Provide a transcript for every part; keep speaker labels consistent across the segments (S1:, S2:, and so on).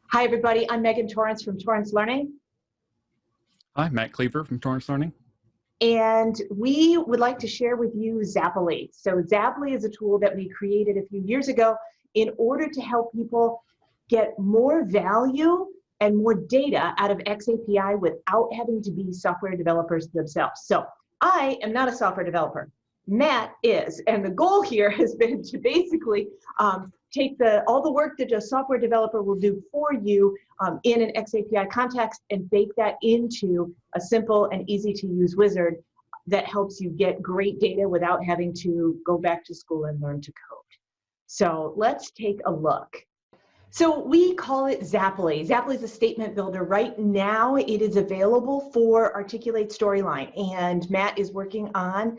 S1: Hi, everybody. I'm Megan Torrance from Torrance Learning.
S2: Hi, Matt Kliewer from Torrance Learning.
S1: And we would like to share with you zapoli. So zapoli is a tool that we created a few years ago in order to help people get more value and more data out of xAPI without having to be software developers themselves. So I am not a software developer. Matt is, and the goal here has been to basically take all the work that a software developer will do for you in an xAPI context and bake that into a simple and easy to use wizard that helps you get great data without having to go back to school and learn to code. So let's take a look. So we call it zapoli. Zapoli is a statement builder. Right now, it is available for Articulate Storyline, and Matt is working on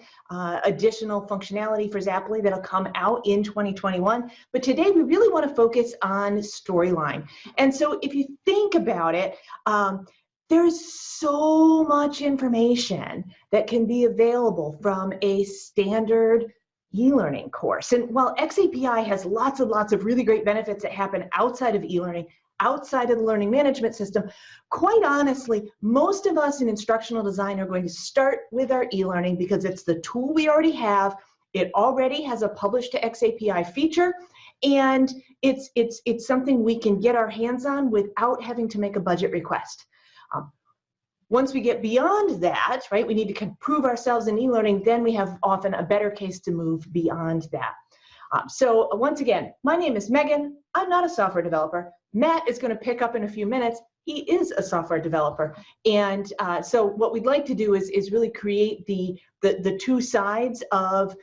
S1: additional functionality for zapoli that'll come out in 2021. But today, we really want to focus on Storyline. And so if you think about it, there's so much information that can be available from a standard e-learning course. And while xAPI has lots and lots of really great benefits that happen outside of e-learning, outside of the learning management system, quite honestly, most of us in instructional design are going to start with our e-learning because it's the tool we already have. It already has a publish to xAPI feature, and it's something we can get our hands on without having to make a budget request. Once we get beyond that, right, we need to prove ourselves in e-learning, then we have often a better case to move beyond that. So once again, my name is Megan. I'm not a software developer. Matt is going to pick up in a few minutes. He is a software developer. And so what we'd like to do is really create the two sides of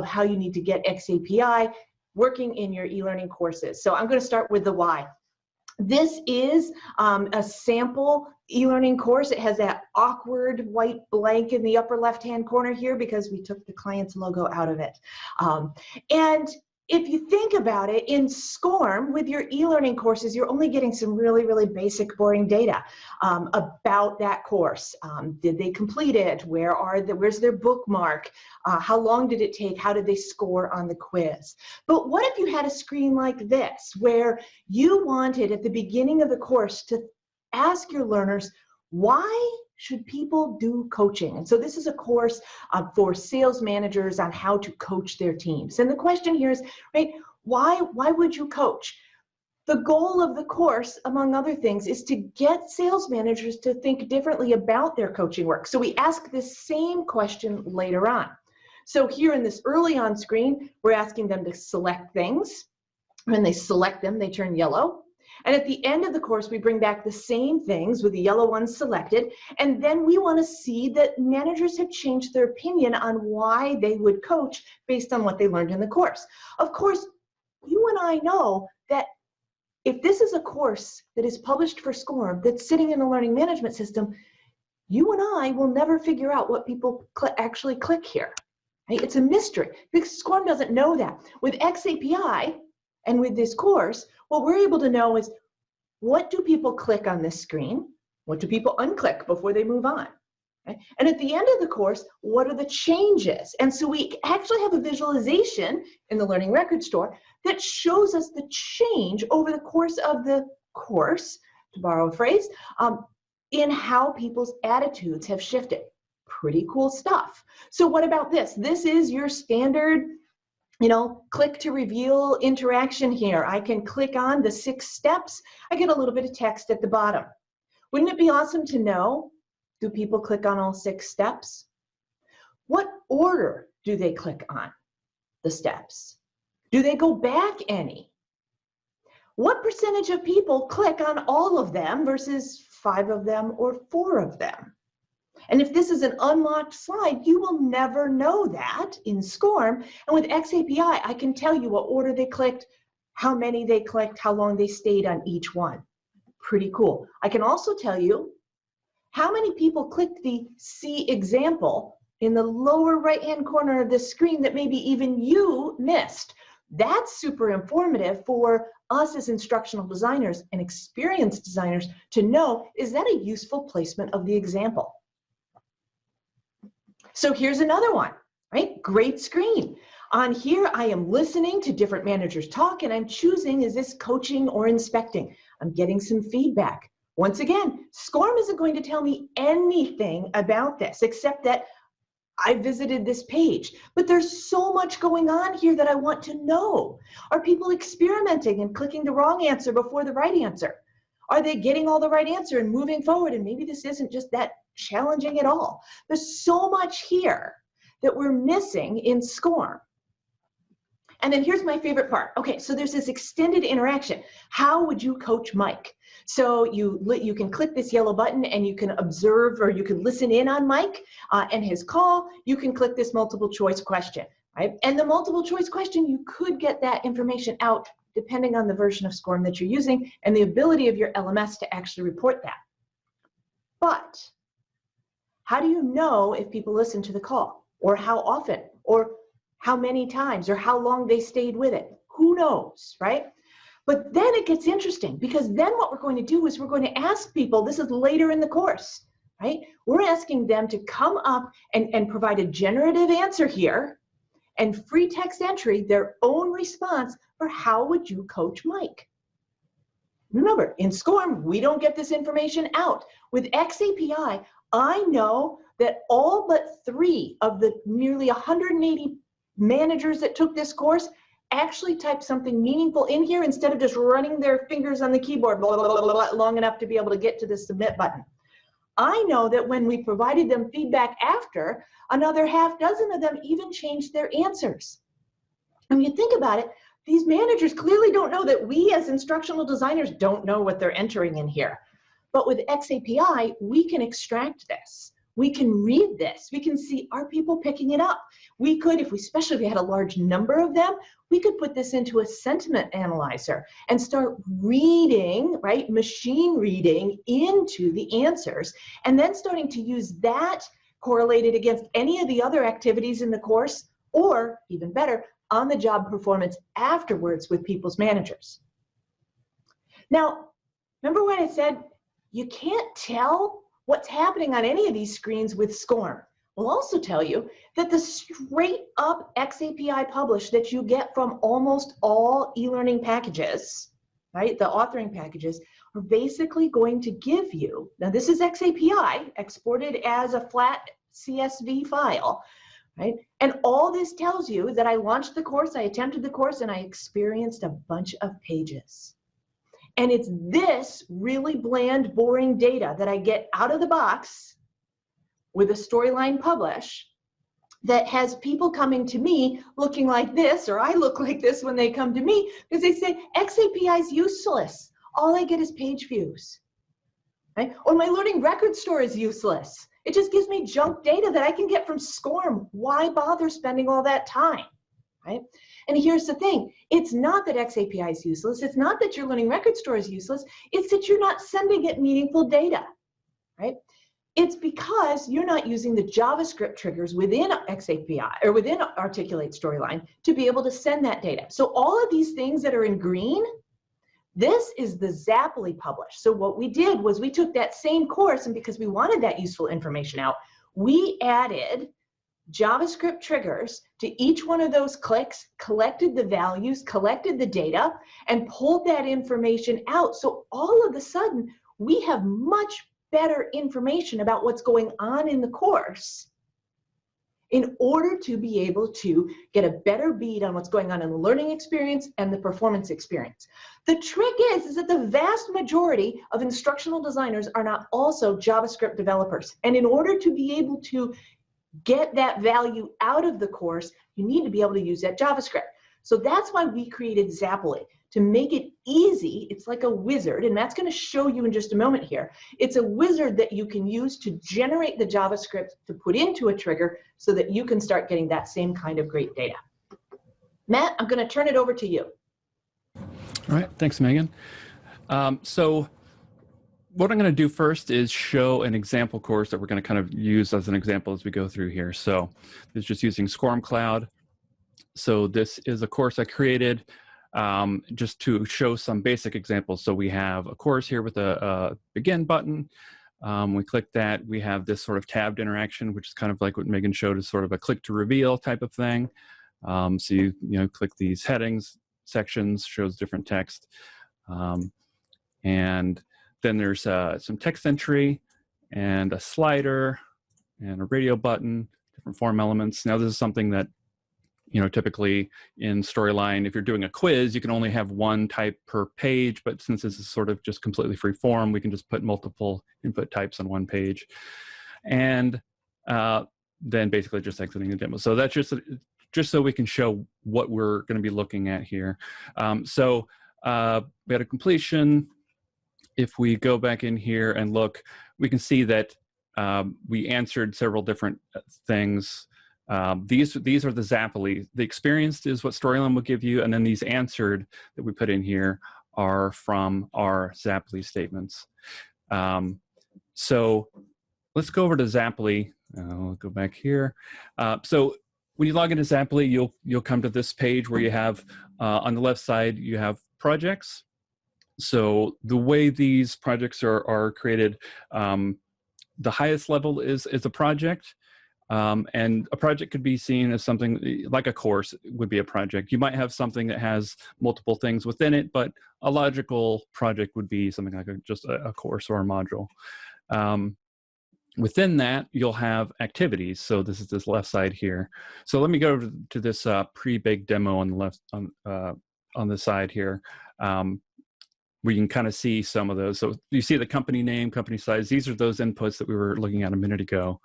S1: how you need to get xAPI working in your e-learning courses. So I'm going to start with the why. This is a sample e-learning course. It has that awkward white blank in the upper left-hand corner here because we took the client's logo out of it. And if you think about it, in SCORM, with your e-learning courses, you're only getting some really, really basic, boring data about that course. Did they complete it? Where's their bookmark? How long did it take? How did they score on the quiz? But what if you had a screen like this, where you wanted at the beginning of the course to ask your learners, why should people do coaching? And so this is a course for sales managers on how to coach their teams. And the question here is, right, why would you coach? The goal of the course, among other things, is to get sales managers to think differently about their coaching work. So we ask this same question later on. So here in this early on screen, we're asking them to select things. When they select them, they turn yellow. And at the end of the course, we bring back the same things with the yellow ones selected. And then we want to see that managers have changed their opinion on why they would coach based on what they learned in the course. Of course, you and I know that if this is a course that is published for SCORM that's sitting in the learning management system, you and I will never figure out what people actually click here. Right? It's a mystery because SCORM doesn't know that. With xAPI and with this course, what we're able to know is, what do people click on this screen? What do people unclick before they move on? Right? And at the end of the course, what are the changes? And so we actually have a visualization in the Learning Record Store that shows us the change over the course of the course, to borrow a phrase, in how people's attitudes have shifted. Pretty cool stuff. So what about this? This is your standard, click to reveal interaction here. I can click on the 6 steps. I get a little bit of text at the bottom. Wouldn't it be awesome to know, do people click on all 6 steps? What order do they click on the steps? Do they go back any? What percentage of people click on all of them versus 5 of them or 4 of them? And if this is an unlocked slide, you will never know that in SCORM. And with xAPI, I can tell you what order they clicked, how many they clicked, how long they stayed on each one. Pretty cool. I can also tell you how many people clicked the See Example in the lower right-hand corner of the screen that maybe even you missed. That's super informative for us as instructional designers and experienced designers to know, is that a useful placement of the example? So here's another one, right? Great screen. On here, I am listening to different managers talk, and I'm choosing, is this coaching or inspecting? I'm getting some feedback. Once again, SCORM isn't going to tell me anything about this except that I visited this page, but there's so much going on here that I want to know. Are people experimenting and clicking the wrong answer before the right answer? Are they getting all the right answer and moving forward? And maybe this isn't just that challenging at all. There's so much here that we're missing in SCORM. And then here's my favorite part. Okay, so there's this extended interaction. How would you coach Mike? So you can click this yellow button and you can observe, or you can listen in on Mike and his call. You can click this multiple choice question, right? And the multiple choice question, you could get that information out depending on the version of SCORM that you're using and the ability of your LMS to actually report that. But how do you know if people listen to the call, or how often, or how many times, or how long they stayed with it? Who knows, right? But then it gets interesting, because then what we're going to do is we're going to ask people, this is later in the course, right? We're asking them to come up and provide a generative answer here and free text entry, their own response for how would you coach Mike? Remember, in SCORM, we don't get this information out. With xAPI, I know that all but 3 of the nearly 180 managers that took this course actually typed something meaningful in here instead of just running their fingers on the keyboard long enough to be able to get to the submit button. I know that when we provided them feedback after, another half dozen of them even changed their answers. And when you think about it, these managers clearly don't know that we as instructional designers don't know what they're entering in here. But with xAPI, we can extract this. We can read this. We can see, are people picking it up? We could, especially if we had a large number of them, we could put this into a sentiment analyzer and start reading, right, machine reading into the answers, and then starting to use that correlated against any of the other activities in the course, or even better, on the job performance afterwards with people's managers. Now, remember when I said you can't tell what's happening on any of these screens with SCORM? We'll also tell you that the straight up xAPI publish that you get from almost all e-learning packages, right, the authoring packages, are basically going to give you, now this is xAPI exported as a flat CSV file, right? And all this tells you that I launched the course, I attempted the course, and I experienced a bunch of pages. And it's this really bland, boring data that I get out of the box with a storyline publish that has people coming to me looking like this, or I look like this when they come to me, because they say, xAPI is useless. All I get is page views, right? Or my learning record store is useless. It just gives me junk data that I can get from SCORM. Why bother spending all that time, right? And here's the thing. It's not that xAPI is useless. It's not that your learning record store is useless. It's that you're not sending it meaningful data, right? It's because you're not using the JavaScript triggers within xAPI or within Articulate Storyline to be able to send that data. So all of these things that are in green, this is the zappoly publish. So what we did was we took that same course, and because we wanted that useful information out, we added JavaScript triggers to each one of those clicks, collected the values, collected the data, and pulled that information out. So all of a sudden, we have much better information about what's going on in the course in order to be able to get a better bead on what's going on in the learning experience and the performance experience. The trick is that the vast majority of instructional designers are not also JavaScript developers. And in order to be able to get that value out of the course, you need to be able to use that JavaScript. So that's why we created Zappoly, to make it easy. It's like a wizard, and Matt's going to show you in just a moment here. It's a wizard that you can use to generate the JavaScript to put into a trigger so that you can start getting that same kind of great data. Matt, I'm going to turn it over to you.
S2: All right, thanks, Megan. So what I'm going to do first is show an example course that we're going to kind of use as an example as we go through here. So it's just using SCORM Cloud. So this is a course I created just to show some basic examples. So we have a course here with a begin button. We click that. We have this sort of tabbed interaction, which is kind of like what Megan showed, is sort of a click to reveal type of thing. So you click these headings, sections, shows different text. And then there's some text entry and a slider and a radio button, different form elements. Now this is something that, you know, typically in Storyline, if you're doing a quiz, you can only have one type per page, but since this is sort of just completely free form, we can just put multiple input types on one page. And then basically just exiting the demo. So that's just so we can show what we're going to be looking at here. So we had a completion. If we go back in here and look, we can see that we answered several different things. These are the zapoli. The experienced is what Storyline will give you, and then these answered that we put in here are from our zapoli statements. So let's go over to zapoli. I'll go back here. So when you log into zapoli, you'll come to this page where you have on the left side you have projects. So the way these projects are created, the highest level is a project. And a project could be seen as something like a course would be a project. You might have something that has multiple things within it, but a logical project would be something like just a course or a module. Within that, you'll have activities. So this is this left side here. So let me go to this pre-baked demo on the left on the side here. We can kind of see some of those. So you see the company name, company size. These are those inputs that we were looking at a minute ago.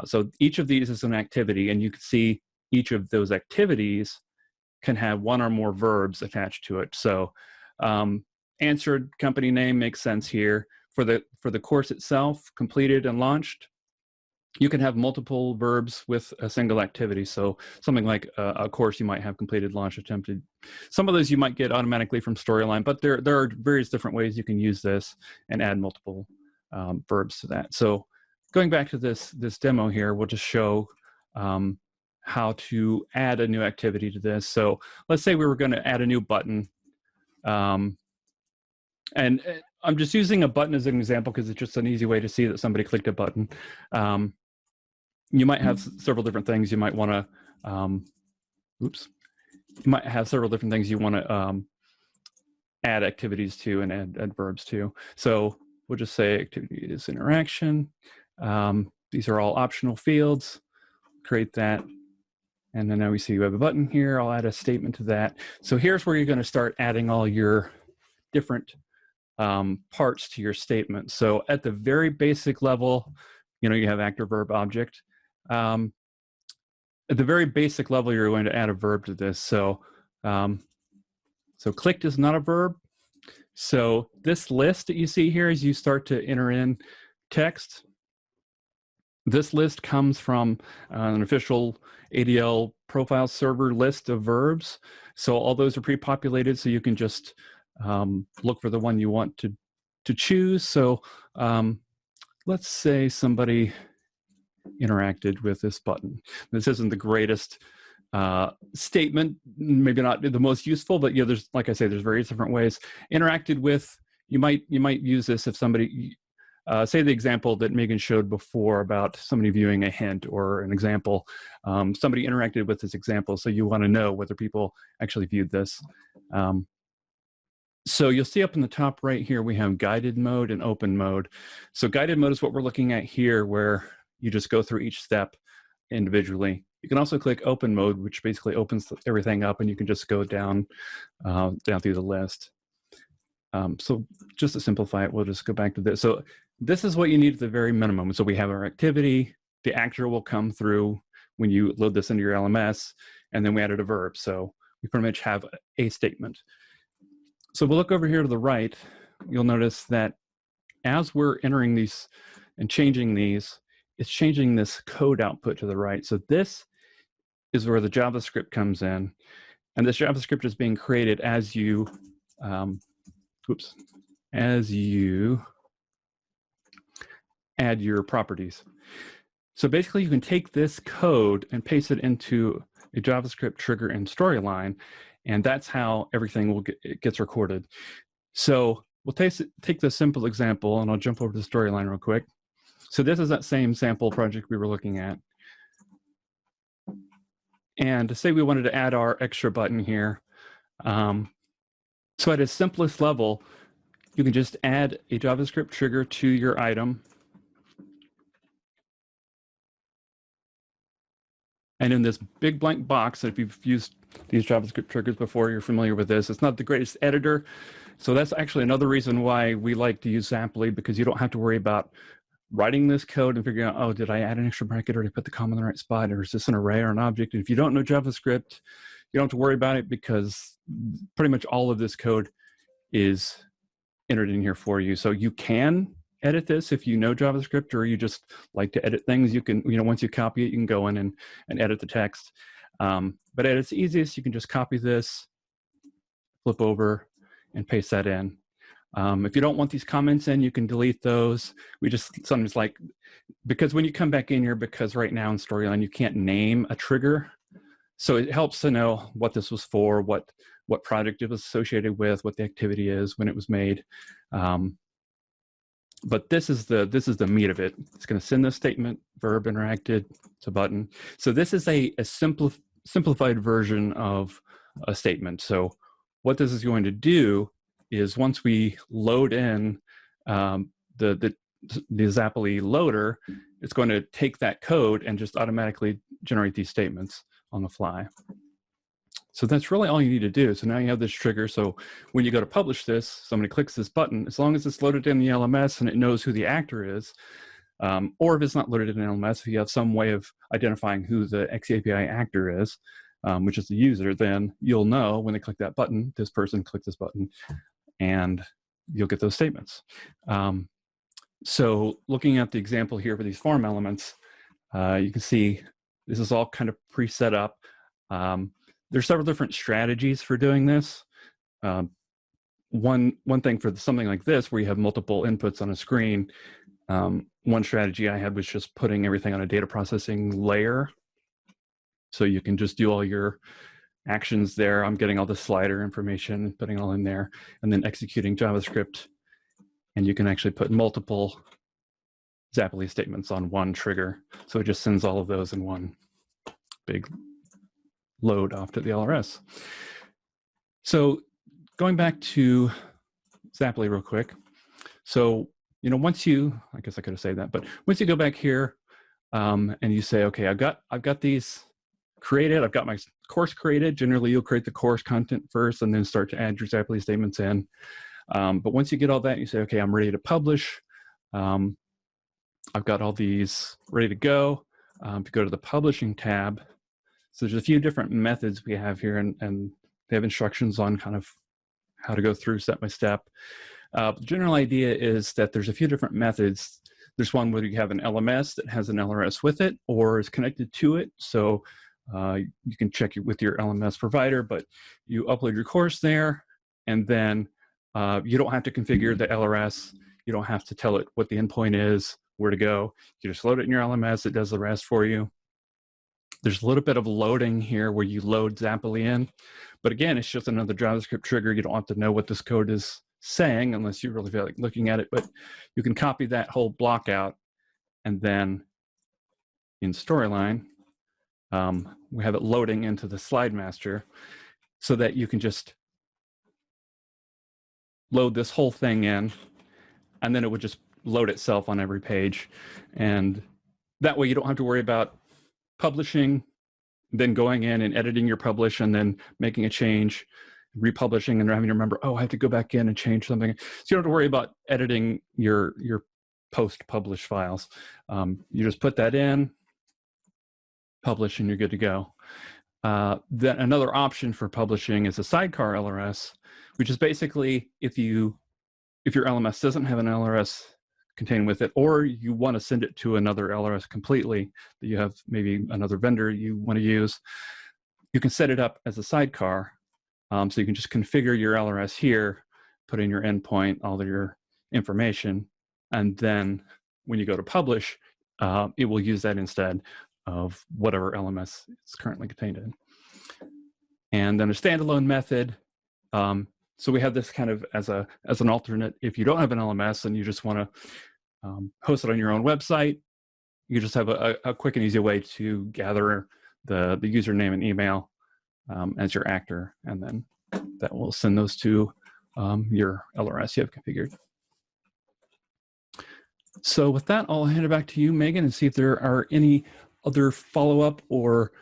S2: So each of these is an activity, and you can see each of those activities can have one or more verbs attached to it. So answered company name makes sense here. For the course itself, completed and launched, you can have multiple verbs with a single activity. So something like a course you might have completed, launched, attempted. Some of those you might get automatically from Storyline, but there are various different ways you can use this and add multiple verbs to that. So going back to this demo here, we'll just show how to add a new activity to this. So let's say we were going to add a new button. And I'm just using a button as an example because it's just an easy way to see that somebody clicked a button. You might have several different things you might want to, you might have several different things you want to add activities to and add verbs to. So we'll just say activity is interaction. These are all optional fields. Create that. And then now we see you have a button here. I'll add a statement to that. So here's where you're going to start adding all your different parts to your statement. So at the very basic level, you know, you have actor, verb, object. At the very basic level, you're going to add a verb to this. So, so clicked is not a verb. So this list that you see here as you start to enter in text, this list comes from an official ADL profile server list of verbs. So all those are pre-populated, so you can just look for the one you want to choose. So let's say somebody interacted with this button. This isn't the greatest statement, maybe not the most useful, but yeah, there's, like I say, there's various different ways. Interacted with, you might use this if somebody, say the example that Megan showed before about somebody viewing a hint or an example. Somebody interacted with this example, so you want to know whether people actually viewed this. So you'll see up in the top right here, we have guided mode and open mode. So guided mode is what we're looking at here, where you just go through each step individually. You can also click open mode, which basically opens everything up, and you can just go down through the list. So just to simplify it, we'll just go back to this. So this is what you need at the very minimum. So we have our activity, the actor will come through when you load this into your LMS, and then we added a verb. So we pretty much have a statement. So we'll look over here to the right, you'll notice that as we're entering these and changing these, it's changing this code output to the right. So this is where the JavaScript comes in. And this JavaScript is being created as you, as you add your properties. So basically you can take this code and paste it into a JavaScript trigger in Storyline, and that's how everything gets recorded. So we'll take this simple example, and I'll jump over to Storyline real quick. So this is that same sample project we were looking at. And to say we wanted to add our extra button here. So at its simplest level, you can just add a JavaScript trigger to your item. And in this big blank box, if you've used these JavaScript triggers before, you're familiar with this. It's not the greatest editor. So that's actually another reason why we like to use Zappoly, because you don't have to worry about writing this code and figuring out, oh, did I add an extra bracket, or did I put the comma in the right spot, or is this an array or an object? And if you don't know JavaScript, you don't have to worry about it, because pretty much all of this code is entered in here for you. So you can edit this if you know JavaScript, or you just like to edit things. You can, once you copy it, you can go in and edit the text. But at its easiest, you can just copy this, flip over, and paste that in. If you don't want these comments in, you can delete those. We just sometimes like, because when you come back in here, because right now in Storyline, you can't name a trigger. So it helps to know what this was for, what project it was associated with, what the activity is, when it was made. But this is the meat of it. It's going to send this statement, verb interacted, it's a button. So this is a simplified version of a statement. So what this is going to do is, once we load in the Zappoly loader, it's going to take that code and just automatically generate these statements on the fly. So that's really all you need to do. So now you have this trigger. So when you go to publish this, somebody clicks this button, as long as it's loaded in the LMS and it knows who the actor is, or if it's not loaded in LMS, if you have some way of identifying who the xAPI actor is, which is the user, then you'll know when they click that button, this person clicked this button, and you'll get those statements. So looking at the example here for these form elements, you can see this is all kind of pre-set up. There's several different strategies for doing this. One thing for something like this, where you have multiple inputs on a screen, one strategy I had was just putting everything on a data processing layer. So you can just do all your actions there. I'm getting all the slider information, putting it all in there, and then executing JavaScript. And you can actually put multiple Zappoly statements on one trigger. So it just sends all of those in one big load off to the LRS. So going back to Zappoly real quick. So, once you, I guess I could have said that, but once you go back here and you say, okay, I've got these created, I've got my course created. Generally, you'll create the course content first and then start to add your Zappoly statements in. But once you get all that, you say, okay, I'm ready to publish. I've got all these ready to go. If you go to the publishing tab, so there's a few different methods we have here, and they have instructions on kind of how to go through step by step. The general idea is that there's a few different methods. There's one where you have an LMS that has an LRS with it or is connected to it. So you can check it with your LMS provider, but you upload your course there, and then you don't have to configure the LRS. You don't have to tell it what the endpoint is, where to go. You just load it in your LMS. It does the rest for you. There's a little bit of loading here where you load Zappoly in, but again, it's just another JavaScript trigger. You don't have to know what this code is saying unless you really feel like looking at it, but you can copy that whole block out, and then in Storyline, we have it loading into the slide master so that you can just load this whole thing in, and then it would just load itself on every page. And that way you don't have to worry about publishing, then going in and editing your publish, and then making a change, republishing, and having to remember, oh, I have to go back in and change something. So you don't have to worry about editing your post-publish files. You just put that in, publish, and you're good to go. Then another option for publishing is a sidecar LRS, which is basically if your LMS doesn't have an LRS contained with it, or you want to send it to another LRS completely, that you have maybe another vendor you want to use, you can set it up as a sidecar. So you can just configure your LRS here, put in your endpoint, all of your information, and then when you go to publish, it will use that instead of whatever LMS it's currently contained in. And then a standalone method. So we have this kind of as an alternate. If you don't have an LMS and you just want to host it on your own website, you just have a quick and easy way to gather the username and email as your actor, and then that will send those to your LRS you have configured. So with that, I'll hand it back to you, Megan, and see if there are any other follow-up or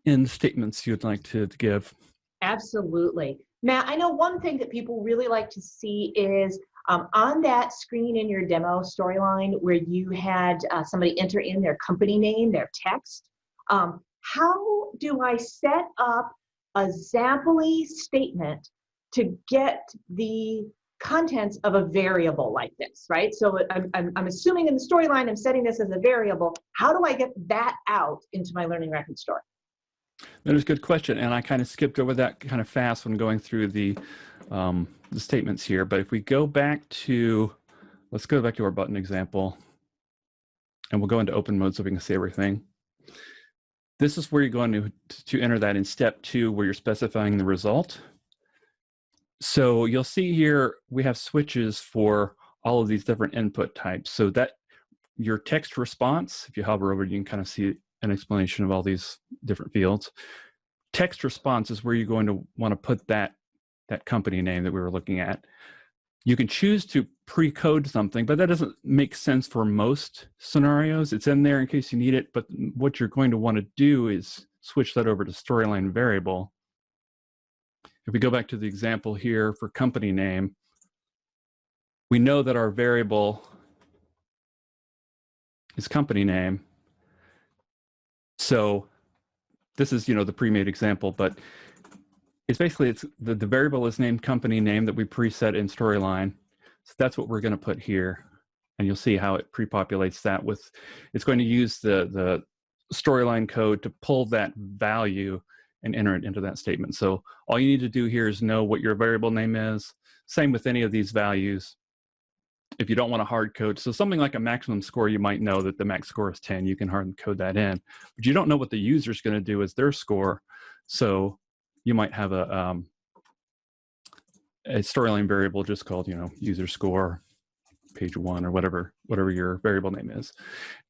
S2: end statements you'd like to give.
S1: Absolutely. Matt, I know one thing that people really like to see is on that screen in your demo storyline where you had somebody enter in their company name, their text, how do I set up a zappoly statement to get the contents of a variable like this, right? So I'm assuming in the storyline, I'm setting this as a variable. How do I get that out into my learning record store?
S2: That is a good question, and I kind of skipped over that kind of fast when going through the statements here. But if we go back to, let's go back to our button example, and we'll go into open mode so we can see everything. This is where you're going to enter that in step 2, where you're specifying the result. So you'll see here we have switches for all of these different input types. So that your text response, if you hover over, you can kind of see an explanation of all these different fields. Text response is where you're going to want to put that company name that we were looking at. You can choose to pre-code something, but that doesn't make sense for most scenarios. It's in there in case you need it, but what you're going to want to do is switch that over to storyline variable. If we go back to the example here for company name, we know that our variable is company name. So this is, the pre-made example, but it's basically, the variable is named company name that we preset in storyline. So that's what we're going to put here. And you'll see how it pre-populates that with, it's going to use the storyline code to pull that value and enter it into that statement. So all you need to do here is know what your variable name is. Same with any of these values. If you don't want to hard code, so something like a maximum score, you might know that the max score is 10. You can hard code that in, but you don't know what the user's going to do as their score. So you might have a storyline variable just called, user score, page 1, or whatever your variable name is,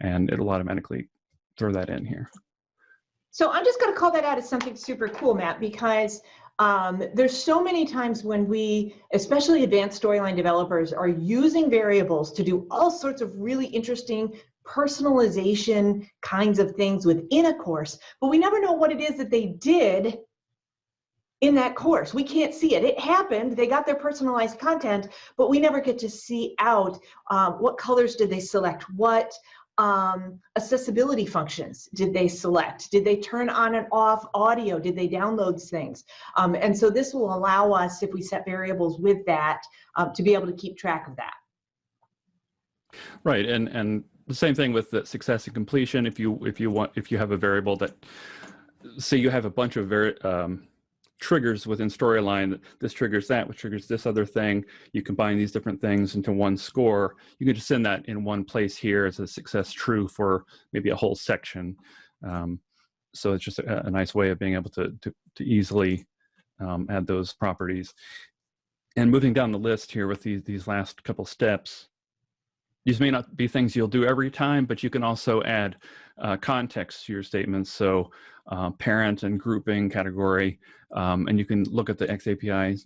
S2: and it'll automatically throw that in here.
S1: So I'm just going to call that out as something super cool, Matt, because there's so many times when we, especially advanced storyline developers, are using variables to do all sorts of really interesting personalization kinds of things within a course, but we never know what it is that they did in that course. We can't see it. It happened, they got their personalized content, but we never get to see out what colors did they select, what accessibility functions did they select? Did they turn on and off audio? Did they download things? And so this will allow us, if we set variables with that, to be able to keep track of that.
S2: Right, and the same thing with the success and completion. If you have a variable that, say you have a bunch of triggers within storyline, this triggers that, which triggers this other thing, you combine these different things into one score, you can just send that in one place here as a success true for maybe a whole section. So it's just a nice way of being able to easily add those properties. And moving down the list here with these last couple steps, these may not be things you'll do every time, but you can also add context to your statements. So parent and grouping category, and you can look at the xAPI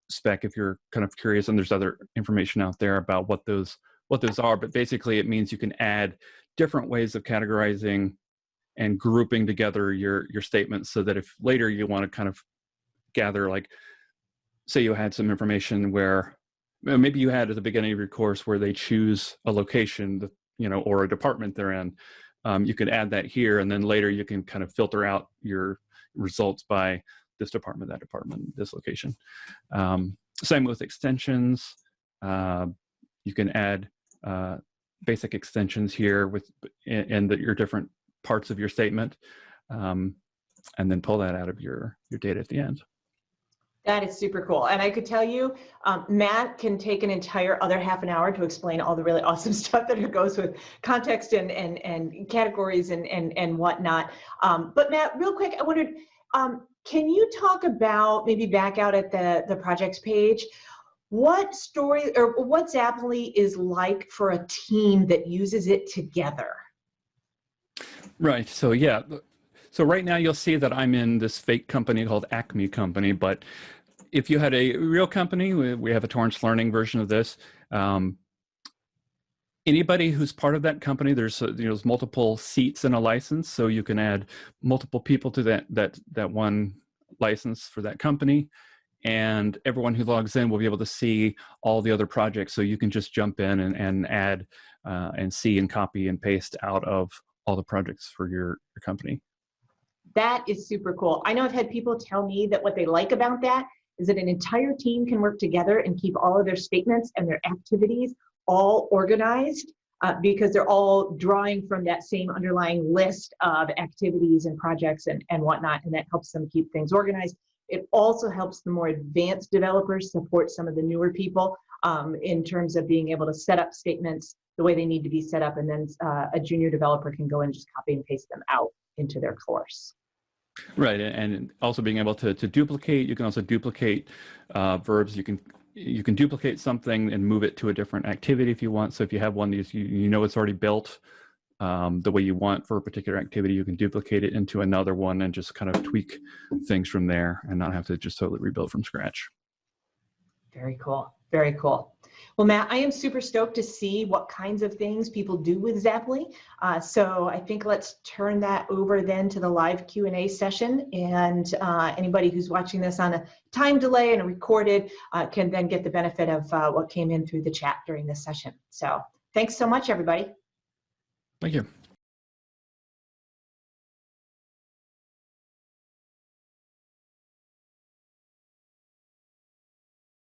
S2: spec if you're kind of curious, and there's other information out there about what those are, but basically it means you can add different ways of categorizing and grouping together your statements so that if later you want to kind of gather, like say you had some information where maybe you had at the beginning of your course where they choose a location that, or a department they're in, you can add that here, and then later you can kind of filter out your results by this department, that department, this location. Same with extensions. You can add basic extensions here in your different parts of your statement, and then pull that out of your data at the end.
S1: That is super cool. And I could tell you, Matt can take an entire other half an hour to explain all the really awesome stuff that goes with context and categories and whatnot. But Matt, real quick, I wondered, can you talk about, maybe back out at the projects page, what Zappoly is like for a team that uses it together?
S2: Right. So yeah. So right now you'll see that I'm in this fake company called Acme Company, but if you had a real company, we have a Torrance Learning version of this. Anybody who's part of that company, there's multiple seats in a license, so you can add multiple people to that one license for that company, and everyone who logs in will be able to see all the other projects. So you can just jump in and add and see and copy and paste out of all the projects for your company.
S1: That is super cool. I know I've had people tell me that what they like about that is that an entire team can work together and keep all of their statements and their activities all organized because they're all drawing from that same underlying list of activities and projects and whatnot, and that helps them keep things organized. It also helps the more advanced developers support some of the newer people in terms of being able to set up statements the way they need to be set up, and then a junior developer can go and just copy and paste them out into their course.
S2: Right, and also being able to duplicate. You can also duplicate verbs. You can duplicate something and move it to a different activity if you want. So if you have one that you know it's already built the way you want for a particular activity, you can duplicate it into another one and just kind of tweak things from there and not have to just totally rebuild from scratch.
S1: Very cool. Very cool. Well, Matt, I am super stoked to see what kinds of things people do with Zaply. So I think let's turn that over then to the live Q&A session. And anybody who's watching this on a time delay and a recorded can then get the benefit of what came in through the chat during this session. So thanks so much, everybody.
S2: Thank you.